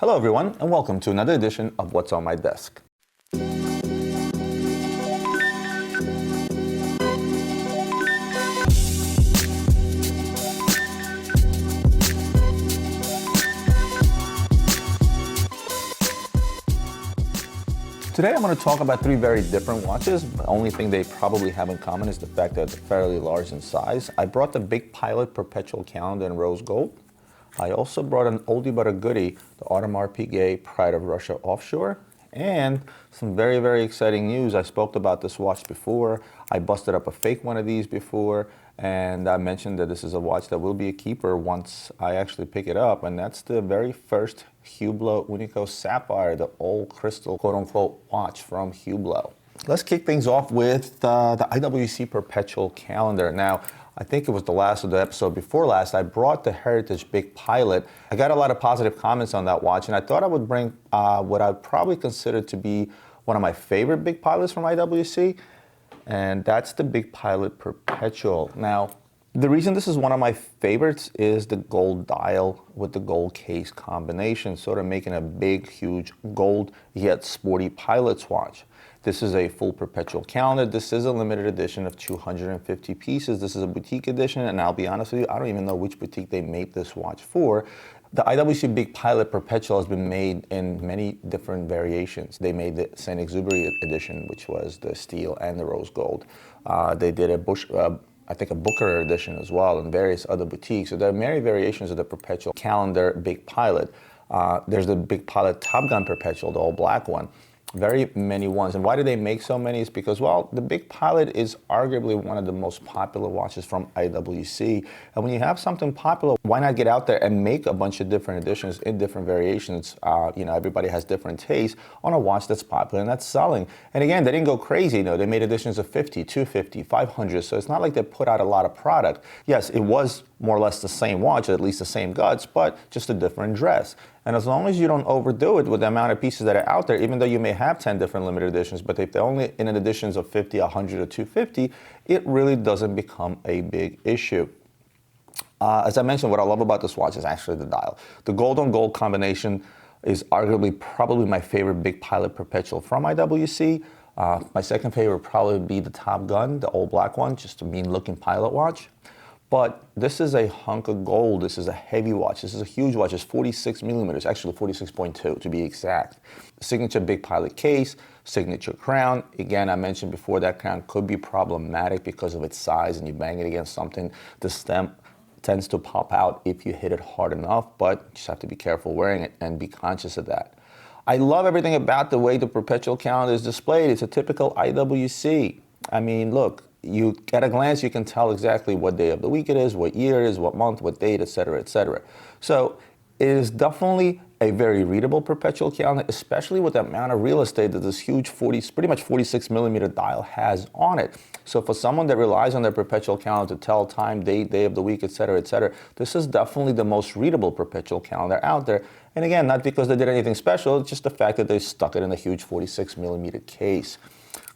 Hello everyone, and welcome to another edition of What's on My Desk. Today I'm going to talk about three very different watches. The only thing they probably have in common is the fact that they're fairly large in size. I brought the Big Pilot Perpetual calendar in rose gold. I also brought an oldie but a goodie, the Audemars Piguet Pride of Russia Offshore, and some very, very exciting news. I spoke about this watch before. I busted up a fake one of these before, and I mentioned that this is a watch that will be a keeper once I actually pick it up, and that's the very first Hublot Unico Sapphire, the old crystal quote-unquote watch from Hublot. Let's kick things off with the IWC Perpetual calendar. Now, I think it was the last of the episode before last, I brought the Heritage Big Pilot. I got a lot of positive comments on that watch, and I thought I would bring what I would probably consider to be one of my favorite Big Pilots from IWC, and that's the Big Pilot Perpetual. Now, the reason this is one of my favorites is the gold dial with the gold case combination, sort of making a big, huge gold yet sporty pilot's watch. This is a full perpetual calendar. This is a limited edition of 250 pieces. This is a boutique edition, and I'll be honest with you, I don't even know which boutique they made this watch for. The IWC Big Pilot Perpetual has been made in many different variations. They made the Saint Exupery edition, which was the steel and the rose gold. They did a Bucherer edition as well, and various other boutiques. So there are many variations of the Perpetual calendar Big Pilot. There's the Big Pilot Top Gun Perpetual, the all black one. Very many ones. And why do they make so many? Is because, well, the Big Pilot is arguably one of the most popular watches from IWC. And when you have something popular, why not get out there and make a bunch of different editions in different variations? Everybody has different tastes on a watch that's popular and that's selling. And again, they didn't go crazy. They made editions of 50, 250, 500. So it's not like they put out a lot of product. Yes, it was more or less the same watch, at least the same guts, but just a different dress. And as long as you don't overdo it with the amount of pieces that are out there, even though you may have 10 different limited editions, but if they're only in editions of 50, 100, or 250, it really doesn't become a big issue. As I mentioned, what I love about this watch is actually the dial. The gold on gold combination is arguably probably my favorite Big Pilot Perpetual from IWC. My second favorite would probably be the Top Gun, the old black one, just a mean looking pilot watch. But this is a hunk of gold. This is a heavy watch. This is a huge watch. It's 46 millimeters, actually 46.2 to be exact. Signature Big Pilot case, signature crown. Again, I mentioned before that crown could be problematic because of its size, and you bang it against something, the stem tends to pop out if you hit it hard enough, but you just have to be careful wearing it and be conscious of that. I love everything about the way the Perpetual calendar is displayed. It's a typical IWC. I mean, look, at a glance, you can tell exactly what day of the week it is, what year it is, what month, what date, etc., etc. So it is definitely a very readable Perpetual calendar, especially with the amount of real estate that this huge pretty much 46 millimeter dial has on it. So for someone that relies on their Perpetual calendar to tell time, date, day of the week, etc., etc., this is definitely the most readable Perpetual calendar out there. And again, not because they did anything special, it's just the fact that they stuck it in a huge 46 millimeter case.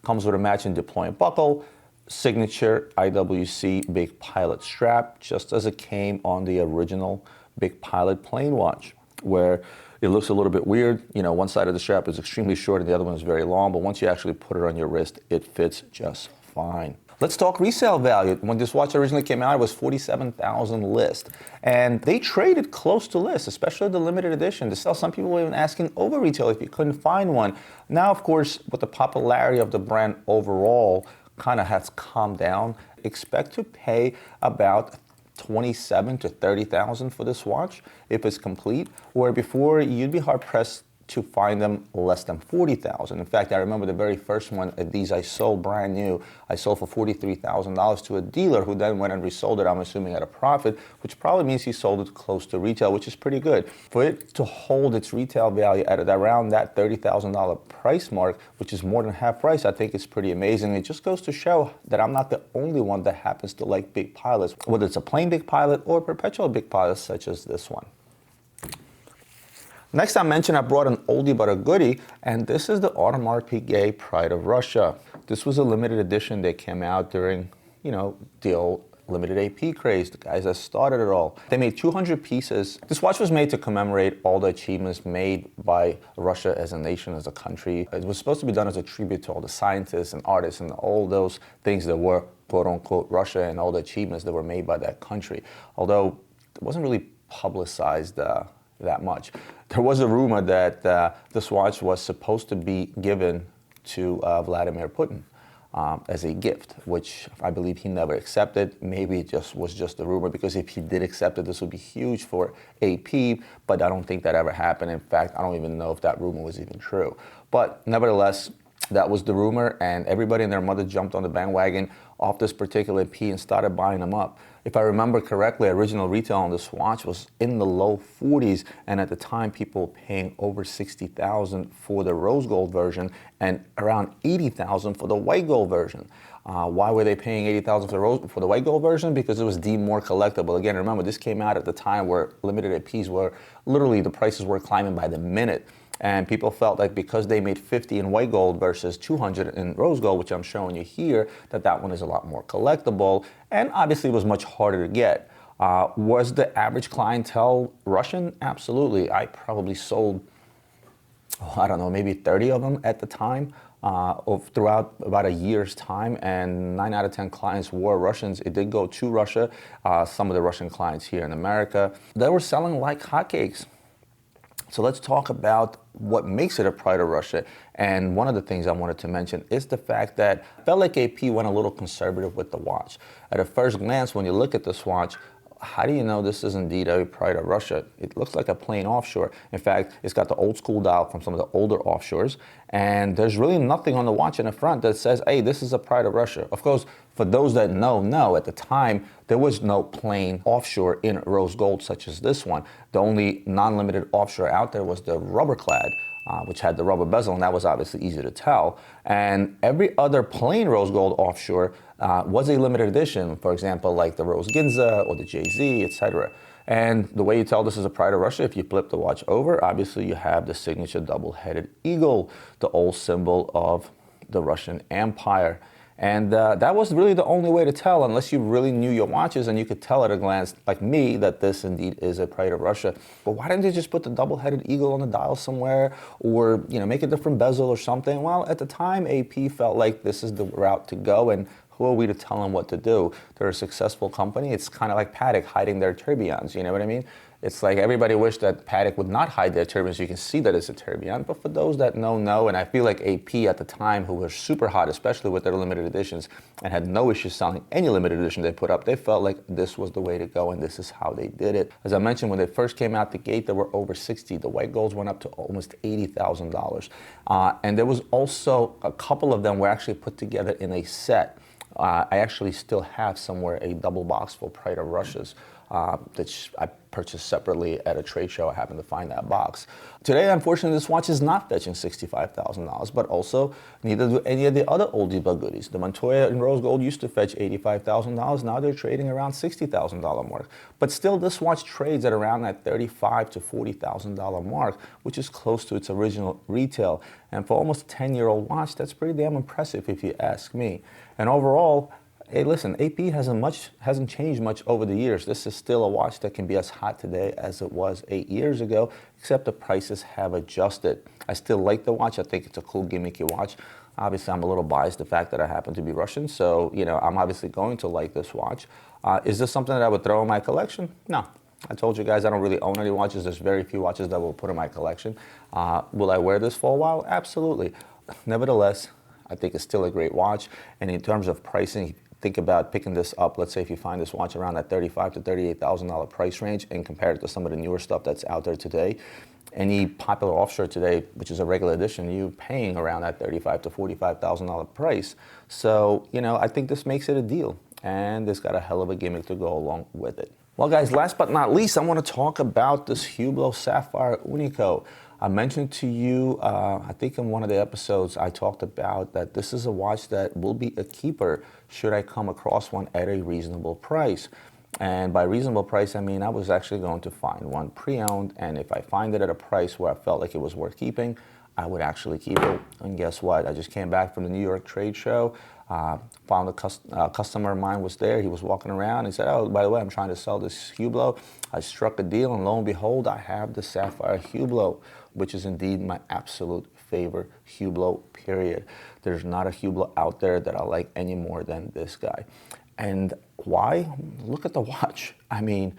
Comes with a matching deployment buckle, signature IWC Big Pilot strap, just as it came on the original Big Pilot plain watch, where it looks a little bit weird. One side of the strap is extremely short and the other one is very long, but once you actually put it on your wrist, it fits just fine. Let's talk resale value. When this watch originally came out, it was $47,000 list. And they traded close to list, especially the limited edition. To sell, some people were even asking over retail if you couldn't find one. Now, of course, with the popularity of the brand overall, kind of has calmed down. Expect to pay about $27,000 to $30,000 for this watch if it's complete, where before you'd be hard pressed to find them less than $40,000. In fact, I remember the very first one of these I sold brand new. I sold for $43,000 to a dealer who then went and resold it, I'm assuming at a profit, which probably means he sold it close to retail, which is pretty good. For it to hold its retail value at around that $30,000 price mark, which is more than half price, I think it's pretty amazing. It just goes to show that I'm not the only one that happens to like Big Pilots, whether it's a plain Big Pilot or perpetual Big Pilot such as this one. Next, I mentioned I brought an oldie but a goodie, and this is the Audemars Piguet Pride of Russia. This was a limited edition that came out during, the old limited AP craze, the guys that started it all. They made 200 pieces. This watch was made to commemorate all the achievements made by Russia as a nation, as a country. It was supposed to be done as a tribute to all the scientists and artists and all those things that were, quote unquote, Russia, and all the achievements that were made by that country. Although it wasn't really publicized that much. There was a rumor that this watch was supposed to be given to Vladimir Putin as a gift, which I believe he never accepted. Maybe it was just a rumor, because if he did accept it, this would be huge for AP, but I don't think that ever happened. In fact, I don't even know if that rumor was even true. But nevertheless, that was the rumor, and everybody and their mother jumped on the bandwagon off this particular AP and started buying them up. If I remember correctly, original retail on this watch was in the low 40s, and at the time people were paying over $60,000 for the rose gold version and around $80,000 for the white gold version. Why were they paying $80,000 for the white gold version? Because it was deemed more collectible. Again, remember, this came out at the time where limited APs were literally, the prices were climbing by the minute. And people felt like because they made 50 in white gold versus 200 in rose gold, which I'm showing you here, that one is a lot more collectible, and obviously was much harder to get. Was the average clientele Russian? Absolutely. I probably sold, I don't know, maybe 30 of them at the time, throughout about a year's time, and 9 out of 10 clients were Russians. It did go to Russia. Some of the Russian clients here in America, they were selling like hotcakes. So let's talk about what makes it a pride of Russia. And one of the things I wanted to mention is the fact that I felt like AP went a little conservative with the watch. At a first glance, when you look at this watch, how do you know this is indeed a pride of Russia? It looks like a plain Offshore. In fact, it's got the old school dial from some of the older Offshores, and there's really nothing on the watch in the front that says, hey, this is a pride of Russia. Of course, for those that know, at the time, there was no plain Offshore in rose gold such as this one. The only non-limited Offshore out there was the rubber clad, which had the rubber bezel, and that was obviously easy to tell. And every other plain rose gold Offshore was a limited edition, for example, like the Rose Ginza or the JZ, etc. And the way you tell this is a pride of Russia, if you flip the watch over, obviously you have the signature double-headed eagle, the old symbol of the Russian Empire. And that was really the only way to tell, unless you really knew your watches and you could tell at a glance, like me, that this indeed is a pride of Russia. But why didn't they just put the double-headed eagle on the dial somewhere, or make a different bezel or something? Well, at the time, AP felt like this is the route to go, and who are we to tell them what to do? They're a successful company. It's kind of like Patek hiding their tourbillons, you know what I mean? It's like everybody wished that Patek would not hide their tourbillons. You can see that it's a tourbillon, but for those that know, and I feel like AP at the time, who were super hot, especially with their limited editions, and had no issues selling any limited edition they put up, they felt like this was the way to go, and this is how they did it. As I mentioned, when they first came out the gate, there were over 60. The white golds went up to almost $80,000. And there was also a couple of them were actually put together in a set. I actually still have somewhere a double box full Pride of Russias that I purchased separately at a trade show. I happened to find that box. Today, unfortunately, this watch is not fetching $65,000, but also neither do any of the other oldie but goodies. The Montoya in rose gold used to fetch $85,000. Now they're trading around $60,000 mark. But still, this watch trades at around that $35,000 to $40,000 mark, which is close to its original retail. And for almost a 10-year-old watch, that's pretty damn impressive if you ask me. And overall, hey, listen, AP hasn't changed much over the years. This is still a watch that can be as hot today as it was 8 years ago, except the prices have adjusted. I still like the watch. I think it's a cool, gimmicky watch. Obviously, I'm a little biased, the fact that I happen to be Russian, so, I'm obviously going to like this watch. Is this something that I would throw in my collection? No. I told you guys I don't really own any watches. There's very few watches that will put in my collection. Will I wear this for a while? Absolutely. Nevertheless, I think it's still a great watch. And in terms of pricing, think about picking this up. Let's say if you find this watch around that $35,000 to $38,000 price range and compare it to some of the newer stuff that's out there today. Any popular Offshore today, which is a regular edition, you're paying around that $35,000 to $45,000 price. So, I think this makes it a deal. And it's got a hell of a gimmick to go along with it. Well, guys, last but not least, I want to talk about this Hublot Sapphire Unico. I mentioned to you, I think in one of the episodes, I talked about that this is a watch that will be a keeper should I come across one at a reasonable price. And by reasonable price, I mean I was actually going to find one pre-owned, and if I find it at a price where I felt like it was worth keeping, I would actually keep it. And guess what? I just came back from the New York trade show, found a customer of mine was there. He was walking around. He said, oh, by the way, I'm trying to sell this Hublot. I struck a deal, and lo and behold, I have the Sapphire Hublot, which is indeed my absolute favorite Hublot, period. There's not a Hublot out there that I like any more than this guy. And why? Look at the watch. I mean,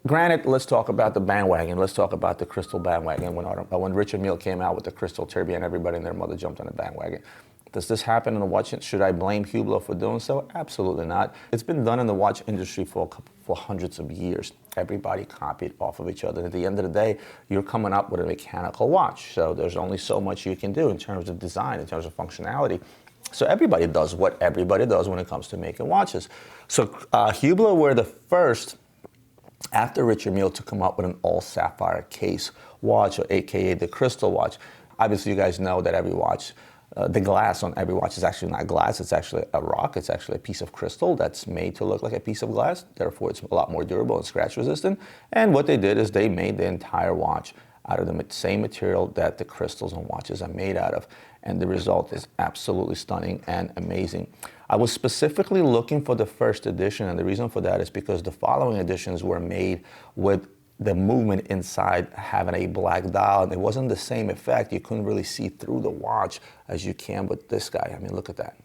granted, let's talk about the bandwagon. Let's talk about the crystal bandwagon. When Richard Mille came out with the crystal tourbillon, everybody and their mother jumped on the bandwagon. Does this happen in the watch? Should I blame Hublot for doing so? Absolutely not. It's been done in the watch industry for hundreds of years. Everybody copied off of each other. At the end of the day, you're coming up with a mechanical watch. So there's only so much you can do in terms of design, in terms of functionality. So everybody does what everybody does when it comes to making watches. So Hublot were the first, after Richard Mille, to come up with an all sapphire case watch, or AKA the crystal watch. Obviously, you guys know that every watch, the glass on every watch is actually not glass, it's actually a rock, it's actually a piece of crystal that's made to look like a piece of glass. Therefore, it's a lot more durable and scratch resistant. And what they did is they made the entire watch out of the same material that the crystals on watches are made out of. And the result is absolutely stunning and amazing. I was specifically looking for the first edition, and the reason for that is because the following editions were made with the movement inside having a black dial, and it wasn't the same effect. You couldn't really see through the watch as you can with this guy. I mean, look at that.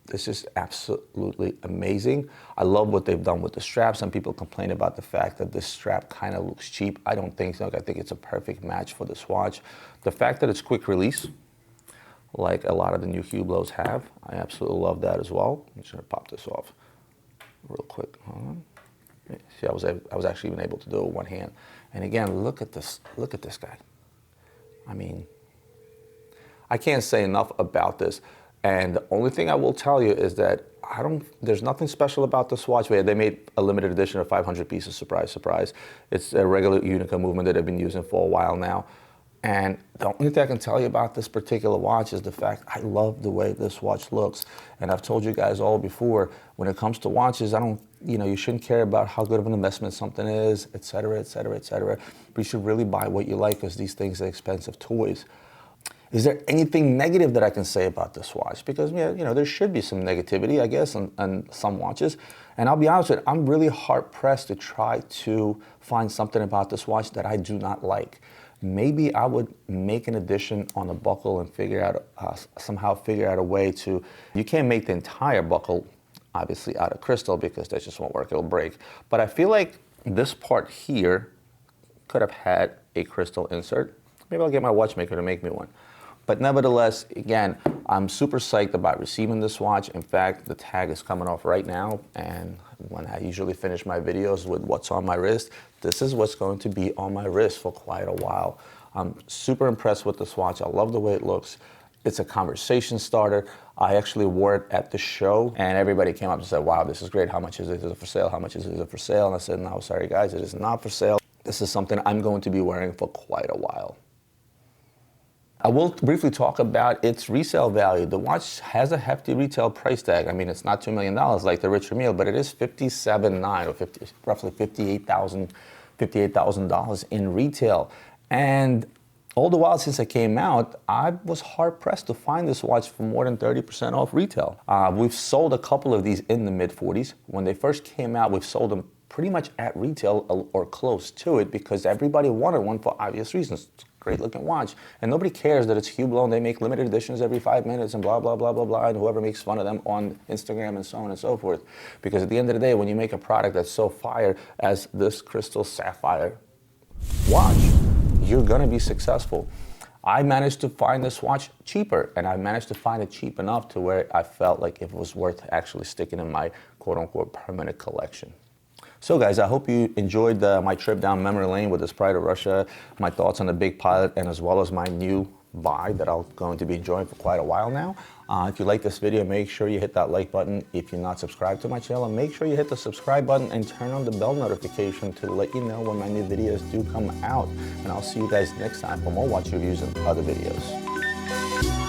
This is absolutely amazing. I love what they've done with the strap. Some people complain about the fact that this strap kind of looks cheap. I don't think so. I think it's a perfect match for this watch. The fact that it's quick release, like a lot of the new Hublots have, I absolutely love that as well. I'm just gonna pop this off real quick. Hold on. See, I was actually even able to do it with one hand. And again, look at this guy. I mean, I can't say enough about this. And the only thing I will tell you is that there's nothing special about this watch. They made a limited edition of 500 pieces, surprise, surprise. It's a regular Unica movement that I've been using for a while now. And the only thing I can tell you about this particular watch is the fact I love the way this watch looks. And I've told you guys all before, when it comes to watches, you shouldn't care about how good of an investment something is, et cetera, et cetera, et cetera. But you should really buy what you like, because these things are expensive toys. Is there anything negative that I can say about this watch? Because there should be some negativity, I guess, on some watches. And I'll be honest with you, I'm really hard pressed to try to find something about this watch that I do not like. Maybe I would make an addition on the buckle and somehow figure out a way to. You can't make the entire buckle, obviously, out of crystal, because that just won't work. It'll break. But I feel like this part here could have had a crystal insert. Maybe I'll get my watchmaker to make me one. But nevertheless, again, I'm super psyched about receiving this watch. In fact, the tag is coming off right now, and when I usually finish my videos with what's on my wrist, this is what's going to be on my wrist for quite a while. I'm super impressed with this watch. I love the way it looks. It's a conversation starter. I actually wore it at the show, and everybody came up and said, wow, this is great. How much is it? Is it for sale? How much is it for sale? And I said, no, sorry guys, it is not for sale. This is something I'm going to be wearing for quite a while. I will briefly talk about its resale value. The watch has a hefty retail price tag. I mean, it's not $2 million like the Richard Mille, but it is $57,900 or roughly $58,000 in retail. And all the while since it came out, I was hard pressed to find this watch for more than 30% off retail. We've sold a couple of these in the mid-40s. When they first came out, we've sold them pretty much at retail or close to it, because everybody wanted one for obvious reasons. Great looking watch, and nobody cares that it's Hublot and they make limited editions every 5 minutes and blah blah blah blah blah, and whoever makes fun of them on Instagram and so on and so forth. Because at the end of the day, when you make a product that's so fire as this crystal sapphire watch, you're gonna be successful. I managed to find this watch cheaper, and I managed to find it cheap enough to where I felt like it was worth actually sticking in my quote-unquote permanent collection. So guys, I hope you enjoyed my trip down memory lane with this Pride of Russia, my thoughts on the Big Pilot, and as well as my new buy that I'm going to be enjoying for quite a while now. If you like this video, make sure you hit that like button. If you're not subscribed to my channel, make sure you hit the subscribe button and turn on the bell notification to let you know when my new videos do come out. And I'll see you guys next time for more watch reviews and other videos.